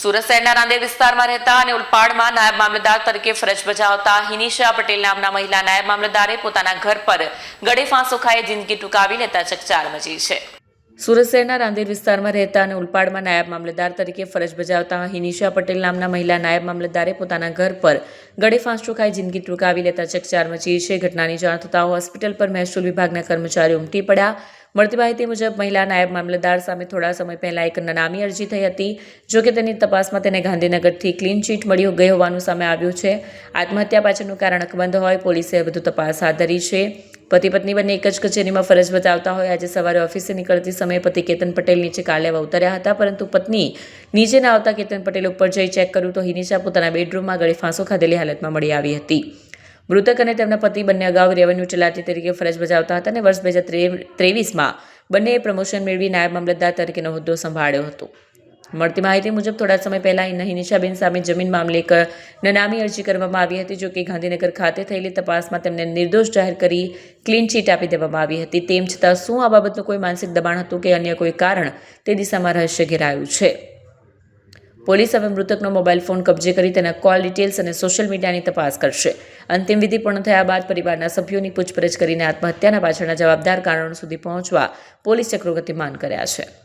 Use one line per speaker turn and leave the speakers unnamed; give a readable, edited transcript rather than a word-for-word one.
સુરત શહેરના રાંદેર વિસ્તારમાં રહેતા અને ઉલપાડમાં નાયબ મામલતદાર તરીકે ફરજ બજાવતા હિનિશા પટેલ નામના મહિલા નાયબ મામલતદારે પોતાના ઘર પર ગળે ફાંસો ખાઈ જિંદગી ટૂંકાવી લેતા ચકચાર મચી છે. સુરત શહેરના રાંદેર વિસ્તારમાં રહેતા અને ઉલપાડમાં નાયબ મામલતદાર તરીકે ફરજ બજાવતા હિનિશા પટેલ નામના મહિલા નાયબ મામલતદારે પોતાના ઘર પર ગળે ફાંસો ખાઈ જિંદગી ટૂંકાવી લેતા ચકચાર મચી છે. ઘટનાની જાણ થતાં હોસ્પિટલ પર મહેસૂલ વિભાગના કર્મચારીઓ ઉમટી પડ્યા. મળતી માહિતી મુજબ મહિલા નાયબ મામલતદાર સામે થોડા સમય પહેલા એક નામી અરજી થઈ હતી. જોકે તેની તપાસમાં તેને ગાંધીનગરથી ક્લીન ચીટ મળી ગઈ હોવાનું સામે આવ્યું છે. આત્મહત્યા પાછળનું કારણ અકબંધ હોય પોલીસે વધુ તપાસ હાથ ધરી છે. પતિ પત્ની બંને એક જ કચેરીમાં ફરજ બજાવતા હોય આજે સવારે ઓફિસે નીકળતી સમયે પતિ કેતન પટેલ નીચે કાર લેવા ઉતર્યા હતા, પરંતુ પત્ની નીચે ના આવતા કેતન પટેલ ઉપર જઈ ચેક કર્યું તો હિનિશા પોતાના બેડરૂમમાં ગળે ફાંસો ખાધેલી હાલતમાં મળી આવી હતી. મૃતક અને તેમના પતિ બંને અગાઉ રેવન્યુ તલાટી તરીકે ફરજ બજાવતા હતા અને વર્ષ 2023માં બંનેએ પ્રમોશન મેળવી નાયબ મામલતદાર તરીકેનો હોદ્દો સંભાળ્યો હતો. મળતી માહિતી મુજબ થોડા સમય પહેલા હિનિશાબેન સામે જમીન મામલે એક નામી અરજી કરવામાં આવી હતી. જોકે ગાંધીનગર ખાતે થયેલી તપાસમાં તેમને નિર્દોષ જાહેર કરી ક્લીન ચીટ આપી દેવામાં આવી હતી. તેમ છતાં શું આ બાબતનું કોઈ માનસિક દબાણ હતું કે અન્ય કોઈ કારણ તે દિશામાં રહસ્ય ઘેરાયું છે. પોલીસ હવે મૃતકનો મોબાઈલ ફોન કબજે કરી તેના કોલ ડિટેલ્સ અને સોશિયલ મીડિયાની તપાસ કરશે. અંતિમ વિધિ પૂર્ણ થયા બાદ પરિવારના સભ્યોની પૂછપરછ કરીને આત્મહત્યાના પાછળના જવાબદાર કારણો સુધી પહોંચવા પોલીસ ચક્રો ગતિમાન કર્યા છે.